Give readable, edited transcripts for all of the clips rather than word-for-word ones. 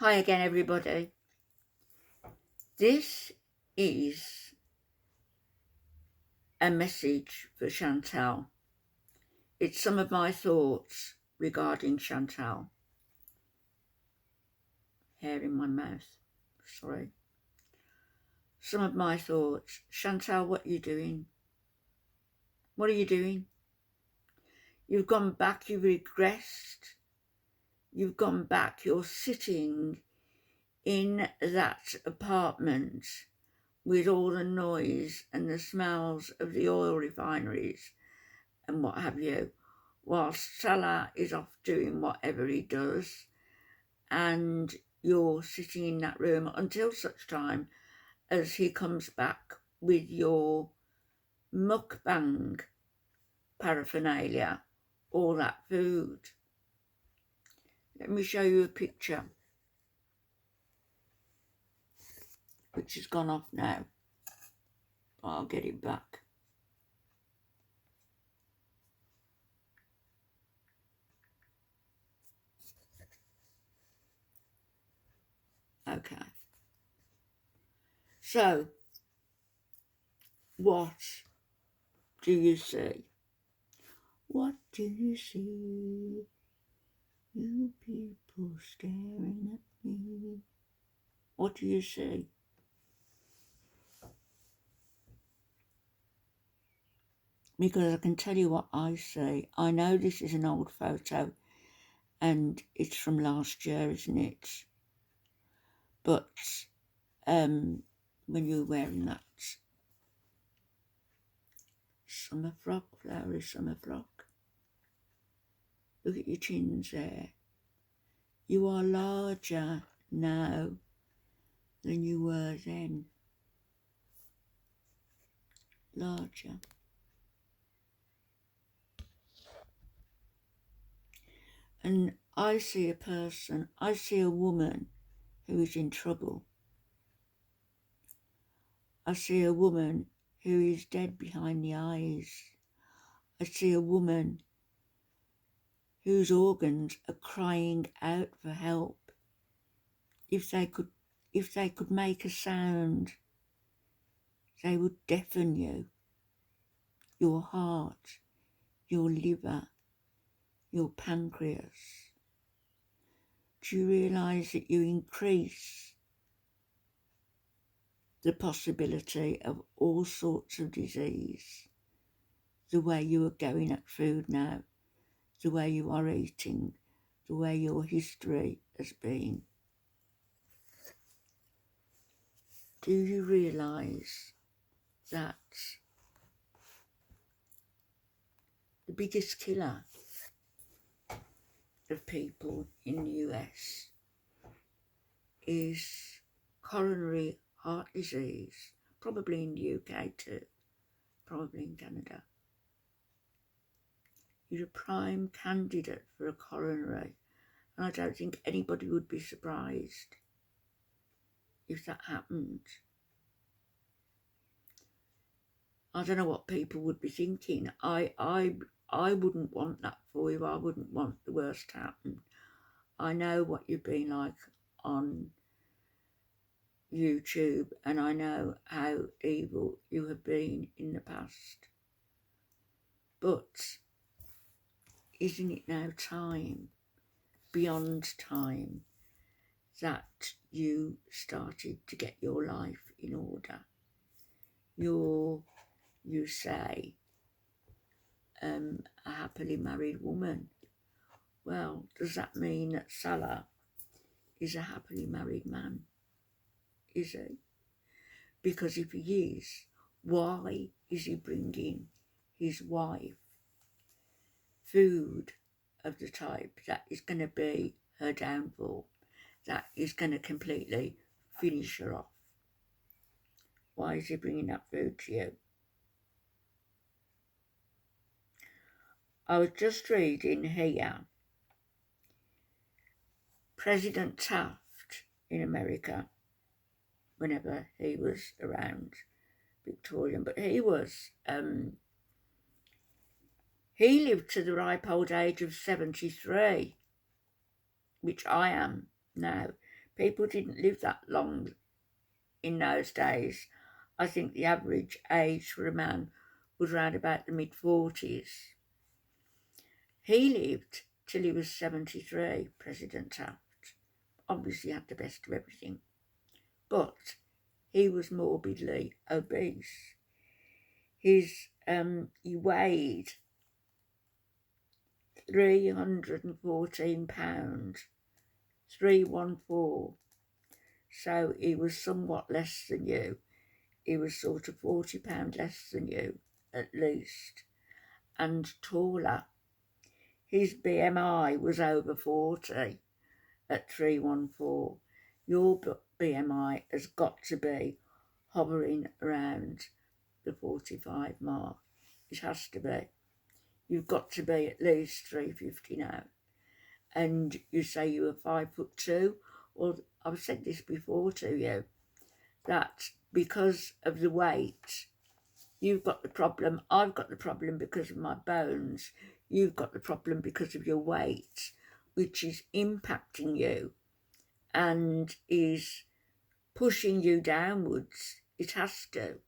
Hi again, everybody. This is a message for Chantal. It's some of my thoughts regarding Chantal. Hair in my mouth. Sorry. Some of my thoughts. Chantal, what are you doing? What are you doing? You've gone back, you've regressed. You've gone back, you're sitting in that apartment with all the noise and the smells of the oil refineries and what have you, whilst Salah is off doing whatever he does, and you're sitting in that room until such time as he comes back with your mukbang paraphernalia, all that food. Let me show you a picture, which has gone off now. I'll get it back. Okay. So, what do you see? What do you see? You people staring at me. What do you see? Because I can tell you what I see. I know this is an old photo and it's from last year, isn't it? But when you were wearing that summer frock, flowery summer frock, look at your chins there. You are larger now than you were then. Larger. And I see a person, I see a woman who is in trouble. I see a woman who is dead behind the eyes. I see a woman whose organs are crying out for help. If they could make a sound, they would deafen you. Your heart, your liver, your pancreas. Do you realise that you increase the possibility of all sorts of disease the way you are going at food now, the way you are eating, the way your history has been? Do you realise that the biggest killer of people in the US is coronary heart disease, probably in the UK too, probably in Canada? You're a prime candidate for a coronary, and I don't think anybody would be surprised if that happened. I don't know what people would be thinking. I wouldn't want that for you. I wouldn't want the worst to happen. I know what you've been like on YouTube, and I know how evil you have been in the past. But isn't it now time, beyond time, that you started to get your life in order? You say, a happily married woman. Well, does that mean that Salah is a happily married man? Is he? Because if he is, why is he bringing his wife food of the type that is going to be her downfall, that is going to completely finish her off? Why is he bringing that food to you? I was just reading here, President Taft in America, whenever he was around, Victorian, but he lived to the ripe old age of 73, which I am now. People didn't live that long in those days. I think the average age for a man was around about the mid-40s. He lived till he was 73, President Taft. Obviously had the best of everything. But he was morbidly obese. He weighed 314 pounds, 314. So he was somewhat less than you. He was sort of 40 pounds less than you, at least, and taller. His BMI was over 40 at 314. Your BMI has got to be hovering around the 45 mark. It has to be. You've got to be at least 350 now. And you say you were 5'2". Well, I've said this before to you, that because of the weight, you've got the problem, I've got the problem because of my bones, you've got the problem because of your weight, which is impacting you and is pushing you downwards. It has to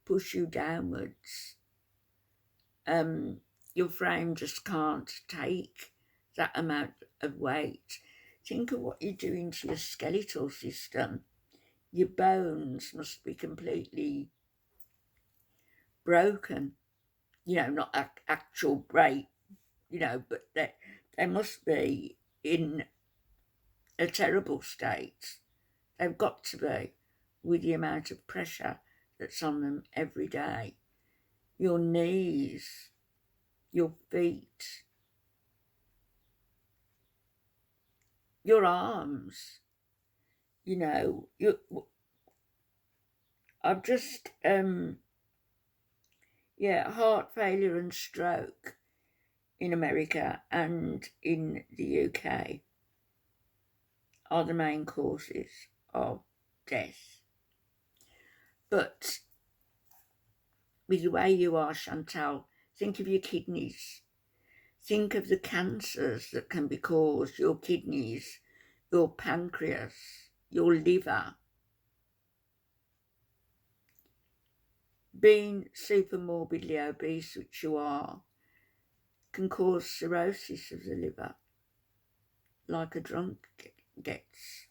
push you downwards. Your frame just can't take that amount of weight. Think of what you're doing to your skeletal system. Your bones must be completely broken. You know, not actual break, you know, but they must be in a terrible state. They've got to be, with the amount of pressure that's on them every day. Your knees, your feet, your arms, you know, I've just, heart failure and stroke in America and in the UK are the main causes of death. But with the way you are, Chantal, think of your kidneys. Think of the cancers that can be caused, your kidneys, your pancreas, your liver. Being super morbidly obese, which you are, can cause cirrhosis of the liver, like a drunk gets.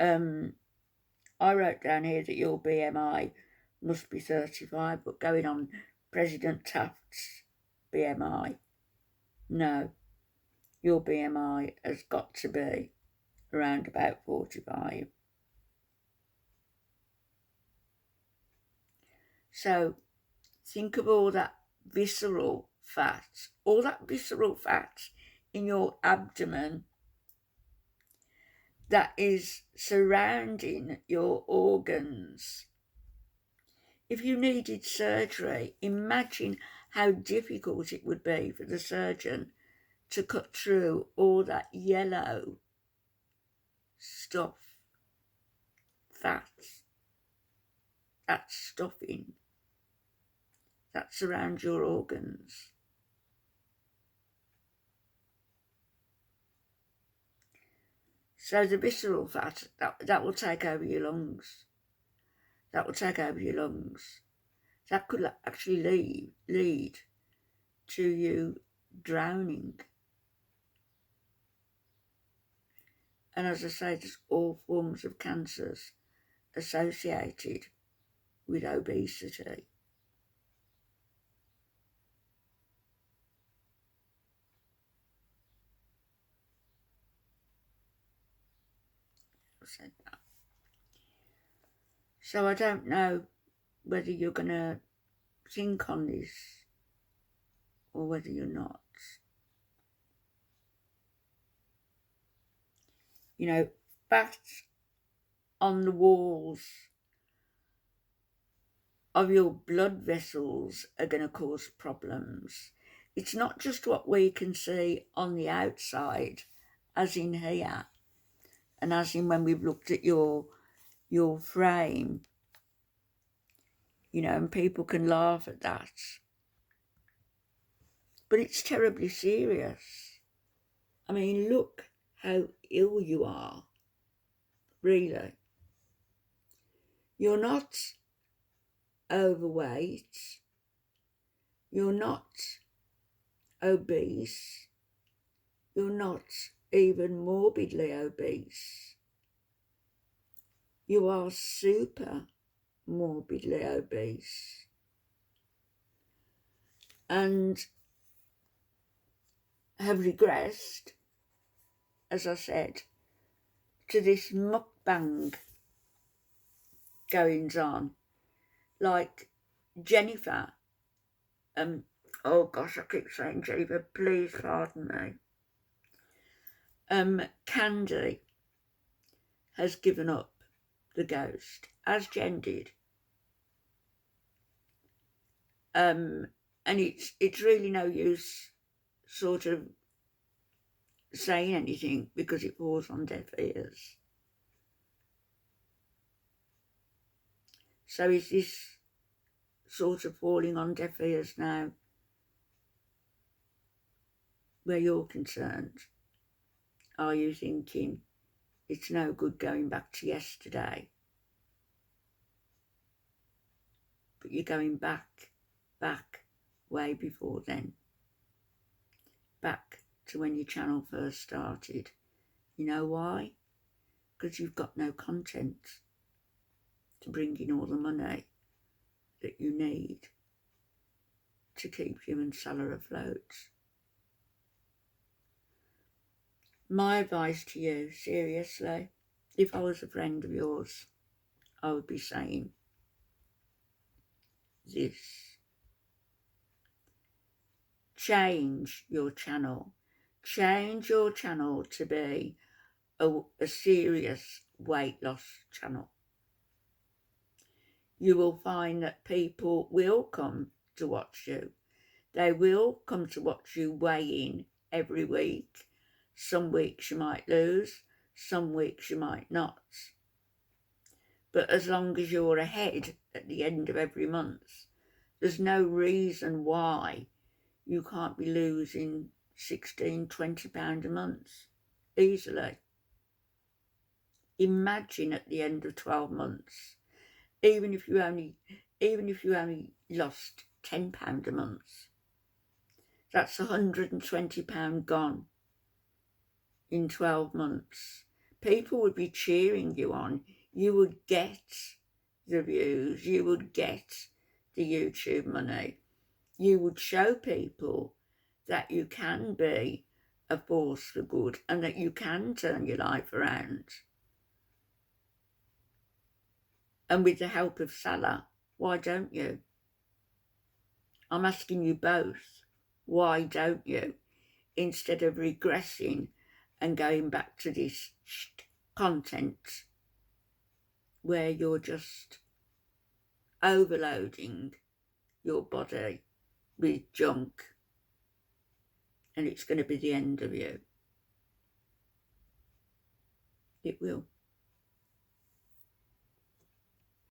I wrote down here that your BMI must be 35, but going on President Taft's BMI, no, your BMI has got to be around about 45. So think of all that visceral fat in your abdomen that is surrounding your organs. If you needed surgery, imagine how difficult it would be for the surgeon to cut through all that yellow stuff, fat, that stuffing that surrounds your organs. So the visceral fat, that will take over your lungs. That will take over your lungs. That could actually lead to you drowning. And as I say, there's all forms of cancers associated with obesity. So I don't know whether you're going to think on this or whether you're not. You know, fat on the walls of your blood vessels are going to cause problems. It's not just what we can see on the outside, as in here, and as in when we've looked at your frame, you know, and people can laugh at that. But it's terribly serious. I mean, look how ill you are, really. You're not overweight, you're not obese, you're not even morbidly obese. You are super morbidly obese. And have regressed, as I said, to this mukbang goings on. Like Jennifer, oh gosh, I keep saying Jennifer, please pardon me. Candy has given up the ghost, as Jen did. And it's really no use sort of saying anything because it falls on deaf ears. So is this sort of falling on deaf ears now where you're concerned? Are you thinking it's no good going back to yesterday? But you're going back way before then. Back to when your channel first started. You know why? Because you've got no content to bring in all the money that you need to keep you and Salah afloat. My advice to you, seriously, if I was a friend of yours, I would be saying this. Change your channel. Change your channel to be a serious weight loss channel. You will find that people will come to watch you. They will come to watch you weigh in every week. Some weeks you might lose, some weeks you might not. But as long as you're ahead at the end of every month, there's no reason why you can't be losing £16, £20 a month easily. Imagine at the end of 12 months, even if you only lost £10 a month, that's £120 gone in 12 months. People would be cheering you on. You would get the views, you would get the YouTube money. You would show people that you can be a force for good and that you can turn your life around. And with the help of Salah, why don't you? I'm asking you both, why don't you? Instead of regressing and going back to this content where you're just overloading your body with junk and it's going to be the end of you. It will.